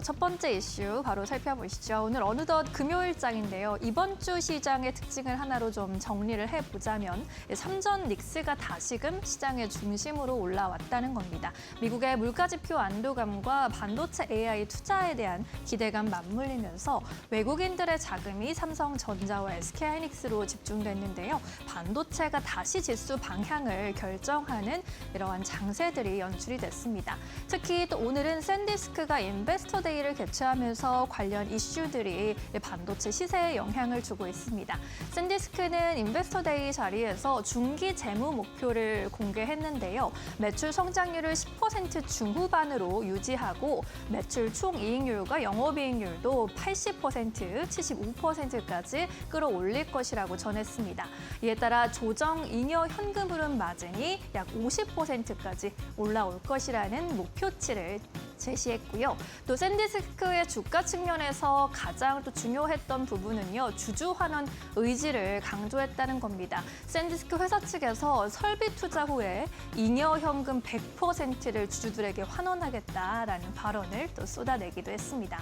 첫 번째 이슈 바로 살펴보시죠. 오늘 어느덧 금요일장인데요. 이번 주 시장의 특징을 하나로 좀 정리를 해보자면 삼전 닉스가 다시금 시장의 중심으로 올라왔다는 겁니다. 미국의 물가지표 안도감과 반도체 AI 투자에 대한 기대감 맞물리면서 외국인들의 자금이 삼성전자와 SK하이닉스로 집중됐는데요. 반도체가 다시 지수 방향을 결정하는 이러한 장세들이 연출이 됐습니다. 특히 또 오늘은 샌디스크가 인베스터 데이를 개최하면서 관련 이슈들이 반도체 시세에 영향을 주고 있습니다. 샌디스크는 인베스터 데이 자리에서 중기 재무 목표를 공개했는데요. 매출 성장률을 10% 중후반으로 유지하고 매출 총이익률과 영업이익률도 80%, 75%까지 끌어올릴 것이라고 전했습니다. 이에 따라 조정 잉여 현금 흐름 마진이 약 50%까지 올라올 것이라는 목표치를 제시했고요. 또 샌디스크의 주가 측면에서 가장 또 중요했던 부분은요. 주주 환원 의지를 강조했다는 겁니다. 샌디스크 회사 측에서 설비 투자 후에 잉여 현금 100%를 주주들에게 환원하겠다라는 발언을 또 쏟아내기도 했습니다.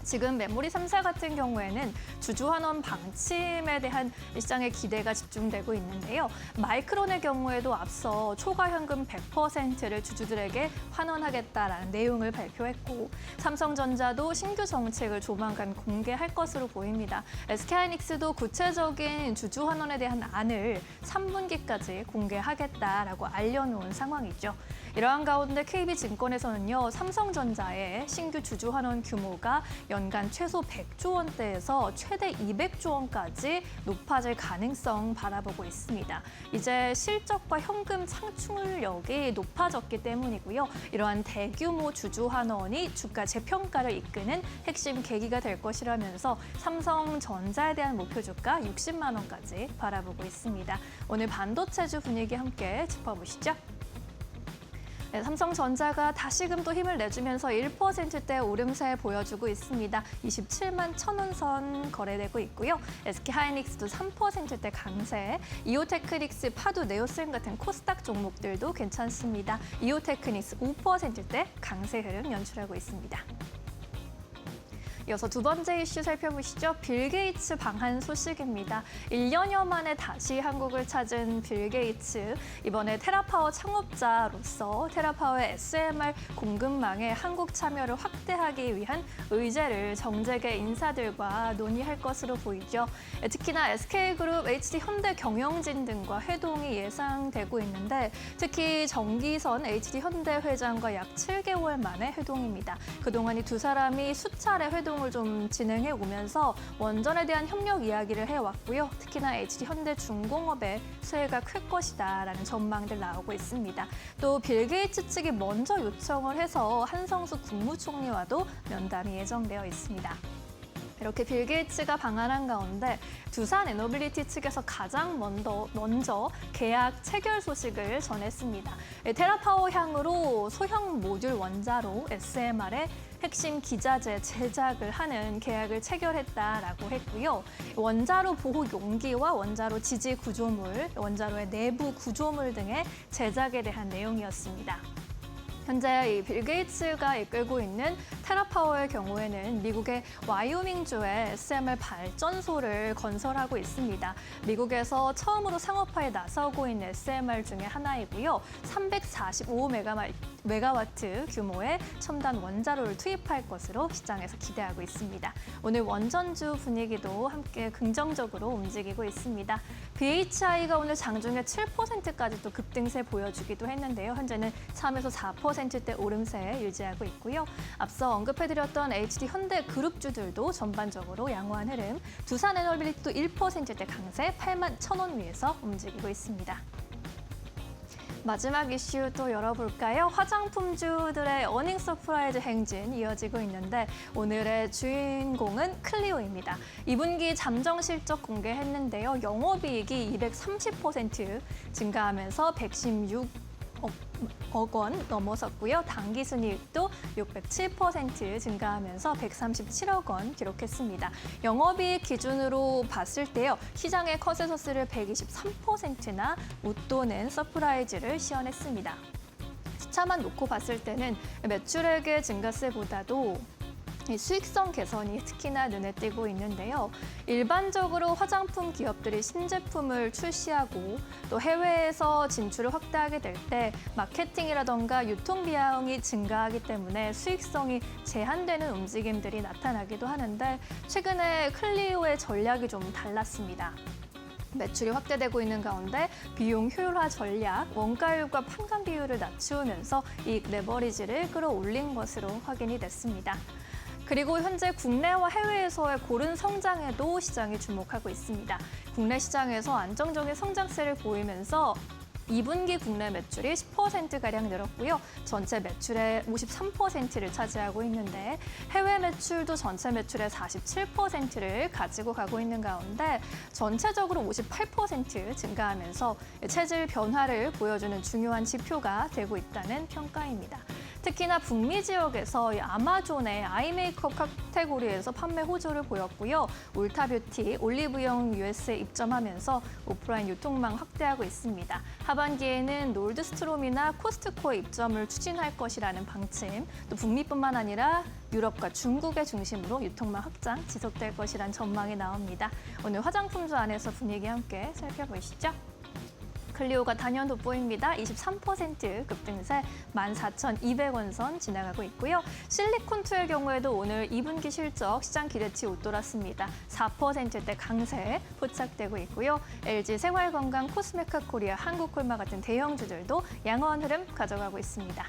지금 메모리 3사 같은 경우에는 주주 환원 방침에 대한 시장의 기대가 집중되고 있는데요. 마이크론의 경우에도 앞서 초과 현금 100%를 주주들에게 환원하겠다라는 내용을 발표했고 삼성전자도 신규 정책을 조만간 공개할 것으로 보입니다. SK하이닉스도 구체적인 주주 환원에 대한 안을 3분기까지 공개하겠다라고 알려놓은 상황이죠. 이러한 가운데 KB증권에서는요. 삼성전자의 신규 주주 환원 규모가 연간 최소 100조 원대에서 최대 200조 원까지 높아질 가능성 바라보고 있습니다. 이제 실적과 현금 창출력이 높아졌기 때문이고요. 이러한 대규모 주주 환원이 주가 재평가를 이끄는 핵심 계기가 될 것이라면서 삼성전자에 대한 목표 주가 60만 원까지 바라보고 있습니다. 오늘 반도체주 분위기 함께 짚어보시죠. 네, 삼성전자가 다시금 또 힘을 내주면서 1%대 오름세 보여주고 있습니다. 27만 1,000원 선 거래되고 있고요. SK하이닉스도 3%대 강세, 이오테크닉스, 파도, 네오셈 같은 코스닥 종목들도 괜찮습니다. 이오테크닉스 5%대 강세 흐름 연출하고 있습니다. 이어서 두 번째 이슈 살펴보시죠. 빌 게이츠 방한 소식입니다. 1년여 만에 다시 한국을 찾은 빌 게이츠. 이번에 테라파워 창업자로서 테라파워의 SMR 공급망의 한국 참여를 확대하기 위한 의제를 정재계 인사들과 논의할 것으로 보이죠. 특히나 SK그룹, HD현대, 경영진 등과 회동이 예상되고 있는데 특히 정기선 HD현대 회장과 약 7개월 만에 회동입니다. 그동안 이 두 사람이 수차례 회동을 좀 진행해 오면서 원전에 대한 협력 이야기를 해왔고요. 특히나 HD현대중공업의 수혜가 클 것이다라는 전망들 나오고 있습니다. 또 빌 게이츠 측이 먼저 요청을 해서 한성수 국무총리와도 면담이 예정되어 있습니다. 이렇게 빌 게이츠가 방한한 가운데 두산 에너빌리티 측에서 가장 먼저 계약 체결 소식을 전했습니다. 테라파워 향으로 소형 모듈 원자로 SMR의 핵심 기자재 제작을 하는 계약을 체결했다라고 했고요. 원자로 보호 용기와 원자로 지지 구조물, 원자로의 내부 구조물 등의 제작에 대한 내용이었습니다. 현재 이 빌 게이츠가 이끌고 있는 테라파워의 경우에는 미국의 와이오밍주에 SMR 발전소를 건설하고 있습니다. 미국에서 처음으로 상업화에 나서고 있는 SMR 중에 하나이고요. 345메가와트 규모의 첨단 원자로를 투입할 것으로 시장에서 기대하고 있습니다. 오늘 원전주 분위기도 함께 긍정적으로 움직이고 있습니다. BHI가 오늘 장중에 7%까지 또 급등세 보여주기도 했는데요. 현재는 3에서 4%대 오름세 유지하고 있고요. 앞서 언급해드렸던 HD현대 그룹주들도 전반적으로 양호한 흐름, 두산 에너빌리티도 1%대 강세 8만 1,000원 위에서 움직이고 있습니다. 마지막 이슈 또 열어볼까요? 화장품주들의 어닝 서프라이즈 행진 이어지고 있는데 오늘의 주인공은 클리오입니다. 2분기 잠정 실적 공개했는데요. 영업이익이 230% 증가하면서 116억 원 넘어섰고요. 당기순이익도 607% 증가하면서 137억 원 기록했습니다. 영업이익 기준으로 봤을 때요. 시장의 컨센서스를 123%나 웃도는 서프라이즈를 시현했습니다. 차만 놓고 봤을 때는 매출액의 증가세보다도 이 수익성 개선이 특히나 눈에 띄고 있는데요. 일반적으로 화장품 기업들이 신제품을 출시하고 또 해외에서 진출을 확대하게 될 때 마케팅이라던가 유통 비용이 증가하기 때문에 수익성이 제한되는 움직임들이 나타나기도 하는데 최근에 클리오의 전략이 좀 달랐습니다. 매출이 확대되고 있는 가운데 비용 효율화 전략, 원가율과 판관 비율을 낮추면서 이익 레버리지를 끌어올린 것으로 확인이 됐습니다. 그리고 현재 국내와 해외에서의 고른 성장에도 시장이 주목하고 있습니다. 국내 시장에서 안정적인 성장세를 보이면서 2분기 국내 매출이 10%가량 늘었고요. 전체 매출의 53%를 차지하고 있는데 해외 매출도 전체 매출의 47%를 가지고 가고 있는 가운데 전체적으로 58% 증가하면서 체질 변화를 보여주는 중요한 지표가 되고 있다는 평가입니다. 특히나 북미 지역에서 아마존의 아이 메이크업 카테고리에서 판매 호조를 보였고요. 울타뷰티, 올리브영 US에 입점하면서 오프라인 유통망 확대하고 있습니다. 하반기에는 놀드스트롬이나 코스트코에 입점을 추진할 것이라는 방침, 또 북미뿐만 아니라 유럽과 중국의 중심으로 유통망 확장 지속될 것이란 전망이 나옵니다. 오늘 화장품주 안에서 분위기 함께 살펴보시죠. 클리오가 단연 돋보입니다. 23% 급등세 14,200원 선 지나가고 있고요. 실리콘2의 경우에도 오늘 2분기 실적 시장 기대치 웃돌았습니다. 4%대 강세 포착되고 있고요. LG 생활건강, 코스메카 코리아, 한국콜마 같은 대형주들도 양호한 흐름 가져가고 있습니다.